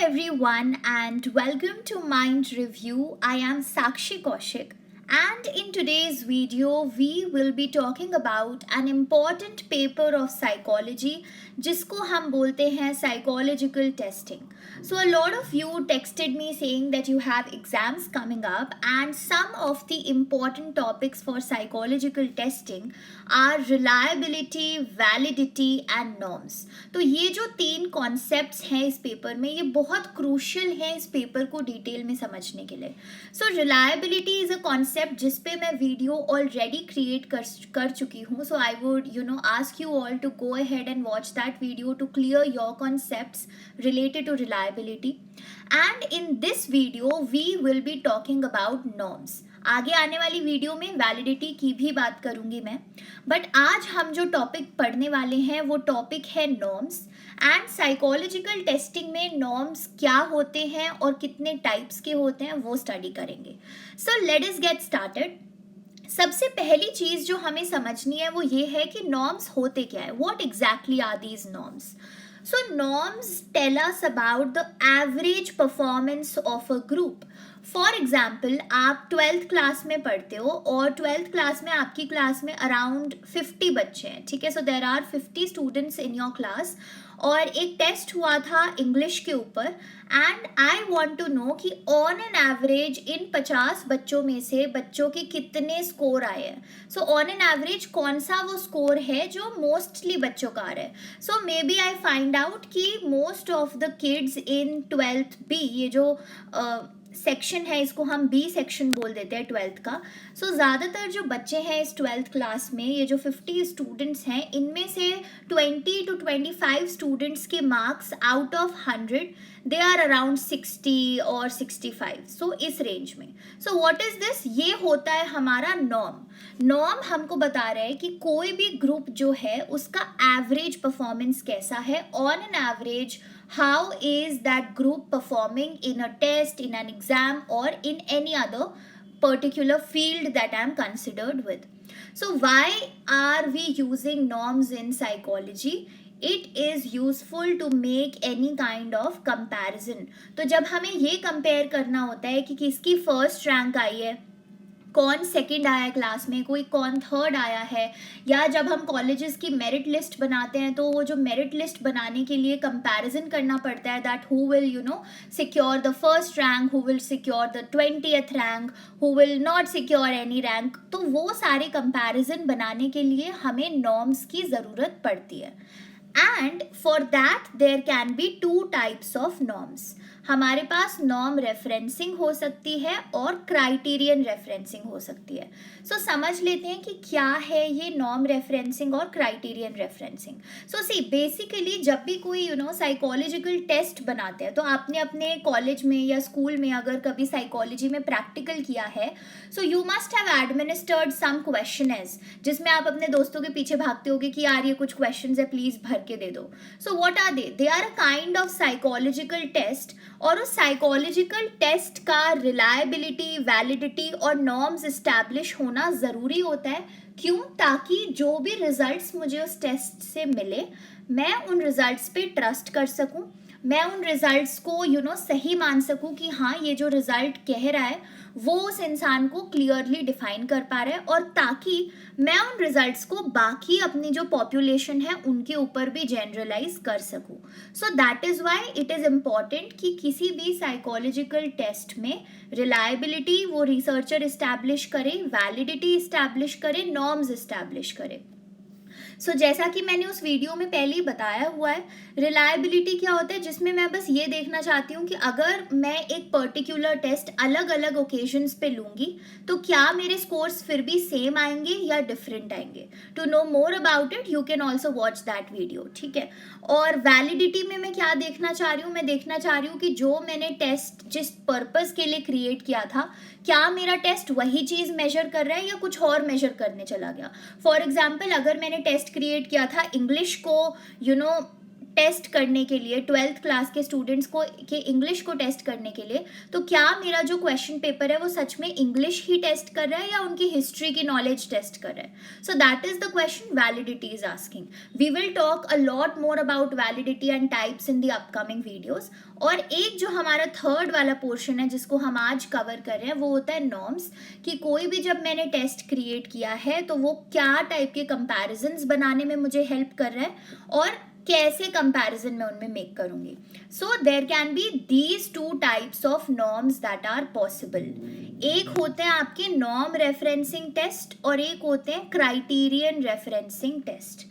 everyone, and welcome to Mind Review. I am Sakshi Kaushik, and in today's video, we will be talking about an important paper of psychology, जिसको हम बोलते हैं psychological testing. So, a lot of you texted me saying that you have exams coming up, and some of the important topics for psychological testing are reliability, validity and norms. तो ये जो तीन concepts हैं इस paper में, ये बहुत crucial हैं इस पेपर को डिटेल में समझने के लिए. So reliability is a concept जिस पे मैं वीडियो ऑलरेडी क्रिएट कर चुकी हूँ. So I would ask you all to go ahead and watch that video to clear your concepts related to reliability. And in this video we will be talking about norms. आगे आने वाली video में validity की भी बात करूंगी मैं, but आज हम जो टॉपिक पढ़ने वाले हैं वो टॉपिक है नॉर्म्स. एंड साइकोलॉजिकल टेस्टिंग में नॉर्म्स क्या होते हैं और कितने टाइप्स के होते हैं वो स्टडी करेंगे. सो लेट अस गेट स्टार्टेड. सबसे पहली चीज़ जो हमें समझनी है वो ये है कि नॉर्म्स होते क्या है. What exactly are these norms? So norms tell us about the average performance of a group. For example, आप 12th क्लास में पढ़ते हो और 12th क्लास में आपकी क्लास में अराउंड 50 बच्चे हैं, ठीक है. So there are 50 students in your class और एक टेस्ट हुआ था इंग्लिश के ऊपर. And I want to know कि ऑन एन एवरेज इन 50 बच्चों में से बच्चों के कितने स्कोर आए हैं. सो ऑन एन एवरेज कौन सा वो स्कोर है जो मोस्टली बच्चों का आ रहा है. So may be I find out कि most of the kids in 12th B, ये जो सेक्शन है इसको हम बी सेक्शन बोल देते हैं 12th का. सो ज़्यादातर जो बच्चे हैं इस 12th क्लास में, ये जो 50 स्टूडेंट्स हैं, इनमें से 20 to 25 स्टूडेंट्स के marks out of 100 they are around 60 और 65. सो इस रेंज में. So what is this? ये होता है हमारा नॉर्म. नॉर्म हमको बता रहा है कि कोई भी ग्रुप जो है उसका एवरेज परफॉर्मेंस कैसा है. On an average how is that group performing in a test, in an exam or in any other particular field that I am considered with. So why are we using norms in psychology? It is useful to make any kind of comparison. तो जब हमें ये compare करना होता है कि किसकी first rank आई है, कौन सेकंड आया है क्लास में, कोई कौन थर्ड आया है, या जब हम कॉलेजेस की मेरिट लिस्ट बनाते हैं तो वो जो मेरिट लिस्ट बनाने के लिए कंपैरिजन करना पड़ता है that who will secure the first rank, who will secure the 20th rank, who will not secure any rank. तो वो सारे कंपैरिजन बनाने के लिए हमें नॉर्म्स की ज़रूरत पड़ती है. And for that there can be 2 types of norms. हमारे पास नॉर्म रेफरेंसिंग हो सकती है और क्राइटेरियन रेफरेंसिंग हो सकती है. सो समझ लेते हैं कि क्या है ये नॉर्म रेफरेंसिंग और क्राइटेरियन रेफरेंसिंग. सो सी बेसिकली जब भी कोई साइकोलॉजिकल टेस्ट बनाते हैं तो आपने अपने कॉलेज में या स्कूल में अगर कभी साइकोलॉजी में प्रैक्टिकल किया है, so you must have administered some questionnaires जिसमें आप अपने दोस्तों के पीछे भागते होगे कि यार ये कुछ क्वेश्चंस है प्लीज भर के दे दो. So what are they are a kind of psychological test. और उस साइकोलॉजिकल टेस्ट का रिलायबिलिटी, वैलिडिटी और नॉर्म्स इस्टेब्लिश होना ज़रूरी होता है. क्यों? ताकि जो भी रिजल्ट्स मुझे उस टेस्ट से मिले मैं उन रिजल्ट्स पे ट्रस्ट कर सकूं, मैं उन रिजल्ट्स को सही मान सकूं कि हाँ ये जो रिजल्ट कह रहा है वो उस इंसान को क्लियरली डिफाइन कर पा रहा है, और ताकि मैं उन रिजल्ट्स को बाकी अपनी जो पॉपुलेशन है उनके ऊपर भी जनरलाइज कर सकूं. So that is why it is important कि किसी भी साइकोलॉजिकल टेस्ट में रिलायबिलिटी वो रिसर्चर इस्टेब्लिश करे, वैलिडिटी इस्टेब्लिश करे, नॉर्म्स इस्टेब्लिश करे. सो जैसा कि मैंने उस वीडियो में पहले ही बताया हुआ है, रिलायबिलिटी क्या होता है, जिसमें मैं बस ये देखना चाहती हूँ कि अगर मैं एक पर्टिकुलर टेस्ट अलग अलग ओकेजन्स पे लूँगी तो क्या मेरे स्कोर्स फिर भी सेम आएंगे या डिफरेंट आएंगे. To know more about it you can also watch that video, ठीक है. और वैलिडिटी में मैं क्या देखना चाह रही हूँ, मैं देखना चाह रही हूँ कि जो मैंने टेस्ट जिस पर्पज़ के लिए क्रिएट किया था, क्या मेरा टेस्ट वही चीज़ मेजर कर रहा है या कुछ और मेजर करने चला गया. फॉर एग्जाम्पल अगर मैंने टेस्ट क्रिएट किया था इंग्लिश को टेस्ट करने के लिए, 12th क्लास के स्टूडेंट्स को के इंग्लिश को टेस्ट करने के लिए, तो क्या मेरा जो क्वेश्चन पेपर है वो सच में इंग्लिश ही टेस्ट कर रहा है या उनकी हिस्ट्री की नॉलेज टेस्ट कर रहा है? So that is the question validity is asking. We will talk a lot more about validity and types in the upcoming videos. और एक जो हमारा थर्ड वाला पोर्शन है जिसको हम आज कवर कर रहे हैं वो होता है नॉर्म्स, कि कोई भी जब मैंने टेस्ट क्रिएट किया है तो वो क्या टाइप के कंपैरिजंस बनाने में मुझे हेल्प कर रहा है और कैसे कंपैरिजन मैं उनमें मेक करूंगी. So there can be these two types of norms that are possible. एक होते हैं आपके नॉर्म रेफरेंसिंग टेस्ट और एक होते हैं criterion referencing test.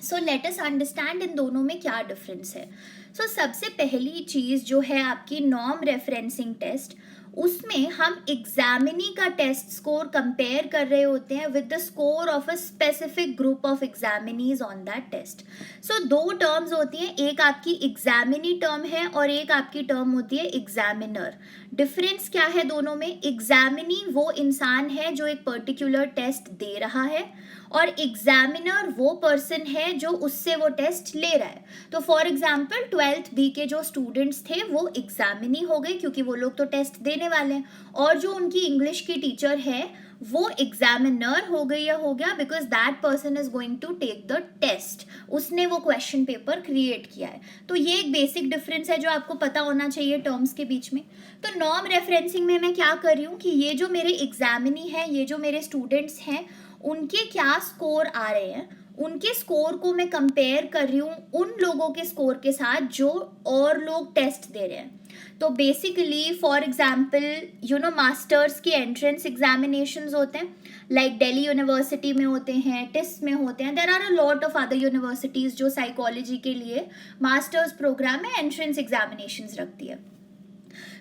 So let us understand इन दोनों में क्या डिफरेंस है. सो सबसे पहली चीज़ जो है आपकी नॉर्म रेफरेंसिंग टेस्ट, उसमें हम एग्जामिनी का टेस्ट स्कोर कंपेयर कर रहे होते हैं with the score of a specific group of examinees on that test. So दो टर्म्स होती हैं, एक आपकी एग्जामिनी टर्म है और एक आपकी टर्म होती है एग्जामिनर. डिफरेंस क्या है दोनों में? एग्जामिनी वो इंसान है जो एक पर्टिकुलर टेस्ट दे रहा है और एग्जामिनर वो पर्सन है जो उससे वो टेस्ट ले रहा है. तो फॉर एग्जाम्पल 12th बी के जो स्टूडेंट्स थे वो एग्जामिनी हो गए क्योंकि वो लोग तो टेस्ट देने वाले हैं, और जो उनकी इंग्लिश की टीचर है वो एग्जामिनर हो गई या हो गया because that person is going to take the test. उसने वो क्वेश्चन पेपर क्रिएट किया है. तो ये एक बेसिक डिफरेंस है जो आपको पता होना चाहिए टर्म्स के बीच में. तो नॉर्म रेफरेंसिंग में मैं क्या कर रही हूँ कि ये जो मेरे एग्जामिनी है, ये जो मेरे स्टूडेंट्स हैं, उनके क्या स्कोर आ रहे हैं, उनके स्कोर को मैं कंपेयर कर रही हूँ उन लोगों के स्कोर के साथ जो और लोग टेस्ट दे रहे हैं. तो बेसिकली फॉर एग्जाम्पल मास्टर्स के एंट्रेंस एग्जामिनेशंस होते हैं, लाइक दिल्ली यूनिवर्सिटी में होते हैं, टिस्ट में होते हैं. There are a lot of other universities जो साइकोलॉजी के लिए मास्टर्स प्रोग्राम में एंट्रेंस एग्जामिनेशंस रखती है.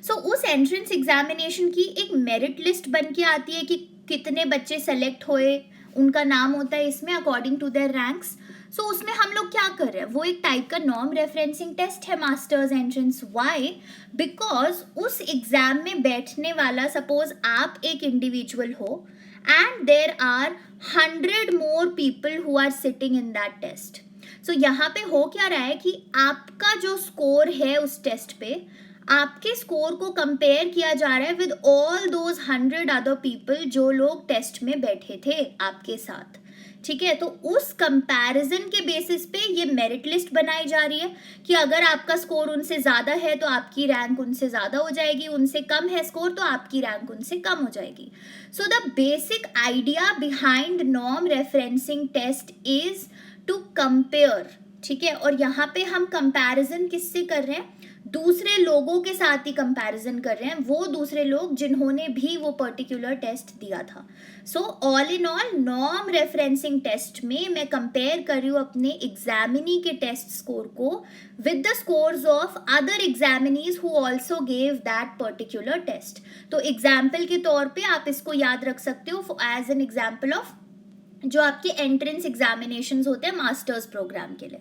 सो उस एंट्रेंस एग्जामिनेशन की एक मेरिट लिस्ट बन के आती है कि कितने बच्चे सेलेक्ट हुए, उनका नाम होता है इसमें अकॉर्डिंग टू देयर रैंक्स. सो उसमें हम लोग क्या कर रहे हैं, वो एक टाइप का नॉर्म रेफरेंसिंग टेस्ट है मास्टर्स एंट्रेंस. व्हाई? बिकॉज उस एग्जाम में बैठने वाला, सपोज आप एक इंडिविजुअल हो and there are 100 more people who are sitting in that test. So यहाँ पे हो क्या रहा है कि आपका जो स्कोर है उस टेस्ट पे, आपके स्कोर को कंपेयर किया जा रहा है with all those 100 other people जो लोग टेस्ट में बैठे थे आपके साथ. ठीक है, तो उस कंपैरिजन के बेसिस पे ये मेरिट लिस्ट बनाई जा रही है कि अगर आपका स्कोर उनसे ज़्यादा है तो आपकी रैंक उनसे ज़्यादा हो जाएगी, उनसे कम है स्कोर तो आपकी रैंक उनसे कम हो जाएगी. So the basic idea behind norm referencing test is to compare. ठीक है, और यहाँ पे हम कंपैरिजन किससे कर रहे हैं? दूसरे लोगों के साथ ही कंपैरिजन कर रहे हैं, वो दूसरे लोग जिन्होंने भी वो पर्टिकुलर टेस्ट दिया था. So all in all norm referencing test में मैं कंपेयर कर रही हूँ अपने एग्जामिनी के टेस्ट स्कोर को with the scores of other examinees who also gave that particular test. तो एग्जाम्पल के तौर पे आप इसको याद रख सकते हो एज एन एग्जाम्पल ऑफ जो आपके एंट्रेंस एग्जामिनेशंस होते हैं मास्टर्स प्रोग्राम के लिए.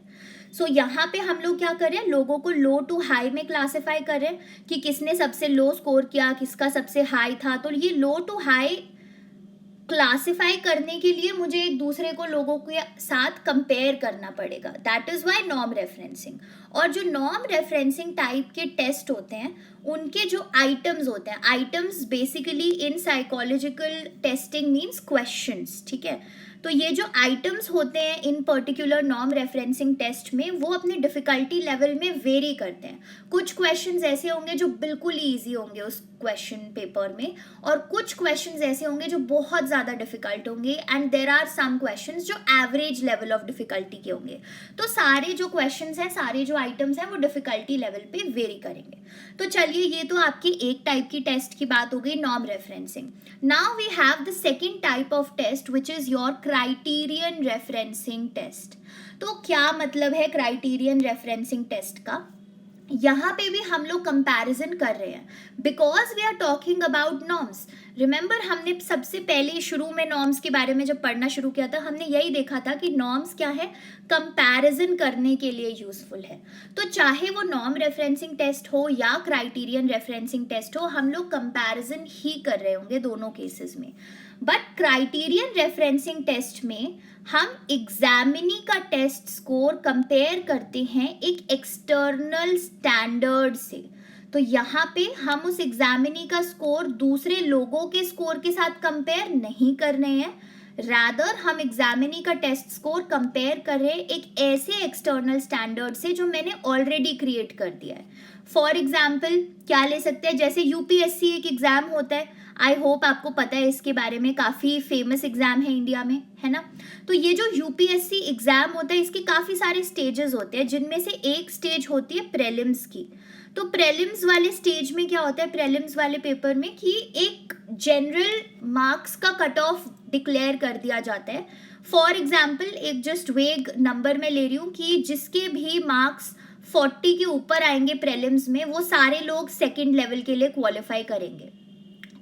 सो यहाँ पे हम लोग क्या कर रहे हैं, लोगों को लो टू हाई में क्लासिफाई कर रहे हैं कि किसने सबसे लो स्कोर किया, किसका सबसे हाई था. तो ये लो टू हाई क्लासिफाई करने के लिए मुझे एक दूसरे को लोगों के साथ कंपेयर करना पड़ेगा. That is why norm referencing. और जो नॉर्म रेफरेंसिंग टाइप के टेस्ट होते हैं उनके जो आइटम्स होते हैं, items basically in psychological testing means questions. ठीक है, तो ये जो आइटम्स होते हैं इन पर्टिकुलर नॉर्म रेफरेंसिंग टेस्ट में वो अपने डिफिकल्टी लेवल में वेरी करते हैं. कुछ क्वेश्चंस ऐसे होंगे जो बिल्कुल ही ईजी होंगे उस क्वेश्चन पेपर में, और कुछ क्वेश्चंस ऐसे होंगे जो बहुत ज़्यादा डिफिकल्ट होंगे, and there are some questions जो एवरेज लेवल ऑफ डिफिकल्टी के होंगे. तो सारे जो क्वेश्चंस हैं, सारे जो आइटम्स हैं वो डिफिकल्टी लेवल पे वेरी करेंगे. तो चलिए, ये तो आपकी एक टाइप की टेस्ट की बात हो गई, norm referencing. Now we have the second type of test which is your criterion referencing test. तो क्या मतलब है क्राइटेरियन रेफरेंसिंग टेस्ट का? यहाँ पे भी हम लोग कंपैरिजन कर रहे हैं because we are talking about norms. Remember हमने सबसे पहले शुरू में नॉर्म्स के बारे में जब पढ़ना शुरू किया था, हमने यही देखा था कि नॉर्म्स क्या है, कंपैरिजन करने के लिए यूजफुल है। तो चाहे वो नॉर्म रेफरेंसिंग टेस्ट हो या क्राइटेरियन रेफरेंसिंग टेस्ट हो, हम लोग कंपैरिजन ही कर रहे होंगे दोनों केसेस में। बट क्राइटेरियन रेफरेंसिंग टेस्ट में हम एग्जामिनी का टेस्ट स्कोर कंपेयर करते हैं एक एक्सटर्नल स्टैंडर्ड से। तो यहाँ पे हम उस एग्जामिनी का स्कोर दूसरे लोगों के स्कोर के साथ कंपेयर नहीं कर रहे हैं, रादर हम एग्जामिनी का टेस्ट स्कोर कंपेयर कर रहे हैं एक ऐसे एक्सटर्नल स्टैंडर्ड से जो मैंने ऑलरेडी क्रिएट कर दिया है। फॉर एग्जाम्पल क्या ले सकते हैं, जैसे यूपीएससी एक एग्जाम होता है, आई होप आपको पता है इसके बारे में, काफ़ी फेमस एग्जाम है इंडिया में, है ना। तो ये जो यूपीएससी एग्जाम होता है इसके काफ़ी सारे स्टेजेस होते हैं, जिनमें से एक स्टेज होती है प्रीलिम्स की। तो प्रीलिम्स वाले स्टेज में क्या होता है, प्रीलिम्स वाले पेपर में, कि एक जनरल मार्क्स का कट ऑफ डिक्लेयर कर दिया जाता है। फॉर एग्जाम्पल एक जस्ट वेग नंबर में ले रही हूँ कि जिसके भी मार्क्स 40 के ऊपर आएंगे प्रीलिम्स में, वो सारे लोग सेकेंड लेवल के लिए क्वालिफाई करेंगे।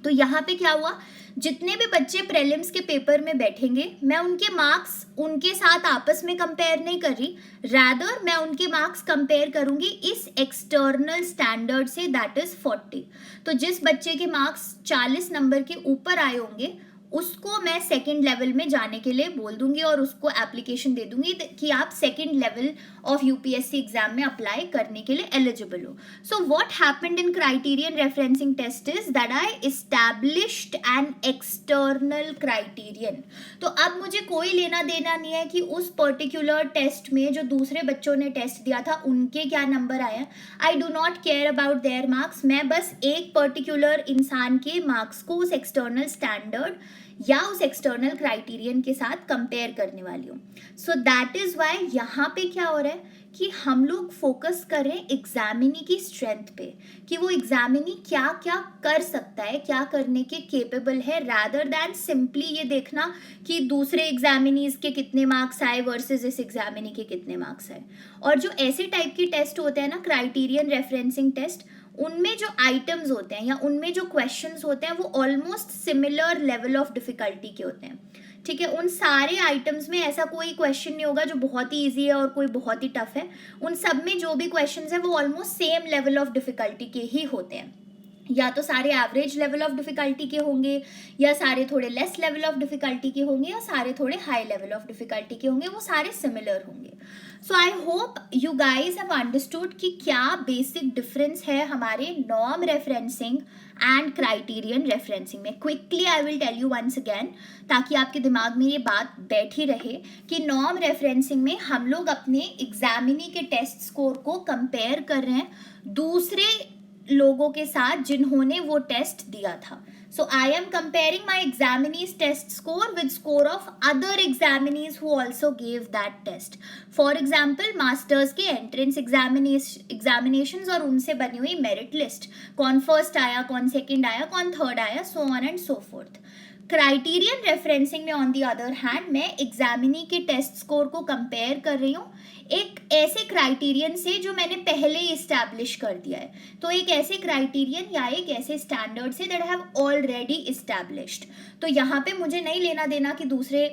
तो यहाँ पे क्या हुआ, जितने भी बच्चे प्रीलिम्स के पेपर में बैठेंगे, मैं उनके मार्क्स उनके साथ आपस में कंपेयर नहीं कर रही, रादर मैं उनके मार्क्स कंपेयर करूंगी इस एक्सटर्नल स्टैंडर्ड से, दैट इज 40। तो जिस बच्चे के मार्क्स 40 नंबर के ऊपर आए होंगे उसको मैं सेकेंड लेवल में जाने के लिए बोल दूंगी और उसको एप्लीकेशन दे दूंगी कि आप second level of UPSC exam में अप्लाई करने के लिए एलिजिबल हो। So what happened in criterion referencing test is that I established an external criterion. तो अब मुझे कोई लेना देना नहीं है कि उस पर्टिकुलर टेस्ट में जो दूसरे बच्चों ने टेस्ट दिया था उनके क्या नंबर आए, I do not care about their marks. मैं बस एक पर्टिकुलर इंसान के मार्क्स को उस एक्सटर्नल स्टैंडर्ड या उस एक्सटर्नल क्राइटेरियन के साथ कंपेयर करने वाली हूँ। सो दैट इज वाई यहाँ पे क्या हो रहा है कि हम लोग फोकस कर रहे हैं एग्जामिनी की स्ट्रेंथ पे, कि वो एग्जामिनी क्या क्या कर सकता है, क्या करने के केपेबल है, रादर दैन सिंपली ये देखना कि दूसरे एग्जामिनीज के कितने मार्क्स आए वर्सेस इस एग्जामिनी के कितने मार्क्स आए। और जो ऐसे टाइप के टेस्ट होते हैं ना, क्राइटेरियन रेफरेंसिंग टेस्ट, उनमें जो आइटम्स होते हैं या उनमें जो क्वेश्चंस होते हैं वो almost similar level of difficulty के होते हैं। ठीक है, उन सारे आइटम्स में ऐसा कोई क्वेश्चन नहीं होगा जो बहुत ही इजी है और कोई बहुत ही टफ है। उन सब में जो भी क्वेश्चंस है वो almost same level of difficulty के ही होते हैं, या तो सारे एवरेज लेवल ऑफ डिफिकल्टी के होंगे, या सारे थोड़े लेस लेवल ऑफ डिफिकल्टी के होंगे, या सारे थोड़े हाई लेवल ऑफ डिफिकल्टी के होंगे, वो सारे सिमिलर होंगे। So I hope you guys have understood कि क्या बेसिक डिफरेंस है हमारे norm referencing and criterion referencing में। Quickly I will tell you once again, ताकि आपके दिमाग में ये बात बैठी रहे कि नॉर्म रेफरेंसिंग में हम लोग अपने एग्जामिनी के टेस्ट स्कोर को कंपेयर कर रहे हैं दूसरे लोगों के साथ जिन्होंने वो टेस्ट दिया था। So I am comparing my examinees test score with score of other examinees who also gave that test. For example, masters के entrance examinations और उनसे बनी हुई merit list, कौन first आया, कौन second आया, कौन third आया, so on and so forth. Criterion referencing में ऑन दी अदर हैंड मैं एग्जामिनी के टेस्ट स्कोर को कंपेयर कर रही हूँ एक ऐसे क्राइटेरियन से जो मैंने पहले ही इस्टेब्लिश कर दिया है। तो एक ऐसे क्राइटेरियन या एक ऐसे standard say that have already established. तो यहाँ पे मुझे नहीं लेना देना कि दूसरे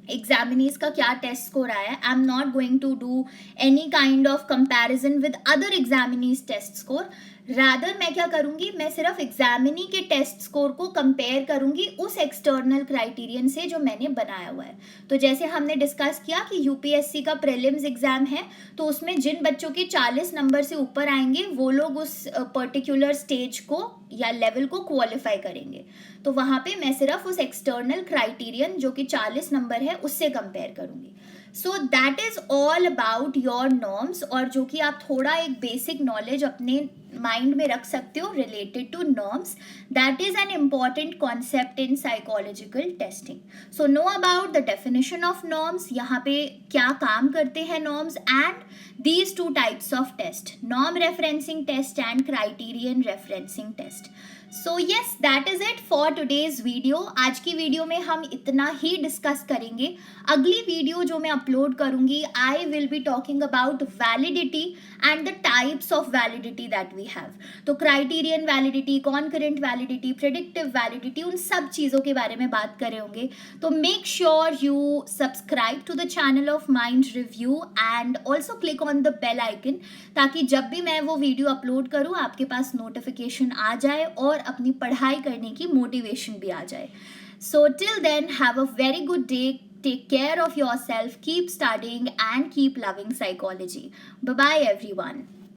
एग्जामिनीज का क्या टेस्ट स्कोर आया है। I am not going to do any kind of comparison with other examinees test score, rather मैं क्या करूंगी, मैं सिर्फ एग्जामिनी के टेस्ट स्कोर को कंपेयर करूंगी उस एक्सटर्नल क्राइटेरियन से जो मैंने बनाया हुआ है। तो जैसे हमने डिस्कस किया कि यूपीएससी का प्रीलिम्स एग्जाम है, तो उसमें जिन बच्चों के 40 नंबर से ऊपर आएंगे वो लोग उस पर्टिकुलर स्टेज को या लेवल को क्वालिफाई करेंगे। तो वहाँ पे मैं सिर्फ उस एक्सटर्नल क्राइटेरियन जो कि 40 नंबर है उससे कंपेयर करूंगी। सो that is all about your norms, और जो कि आप थोड़ा एक बेसिक नॉलेज अपने माइंड में रख सकते हो related to norms. That is an important concept in psychological testing. So know about the definition of norms, यहाँ पे क्या काम करते हैं norms, and these two types of test, norm referencing test and criterion referencing test. So yes, that is it for today's video. आज की video में हम इतना ही डिस्कस करेंगे। अगली वीडियो जो मैं अपलोड करूंगी, I will be talking about validity and the types of validity that we have. तो criterion validity, concurrent validity, predictive validity, उन सब चीज़ों के बारे में बात कर रहे होंगे. तो make sure you subscribe to the channel of Mind Review and also click on the bell icon, ताकि जब भी मैं वो वीडियो अपलोड करूँ आपके पास नोटिफिकेशन आ जाए और अपनी पढ़ाई करने की मोटिवेशन भी आ जाए. So till then, have a very good day. Take care of yourself, keep studying and keep loving psychology. Bye bye everyone.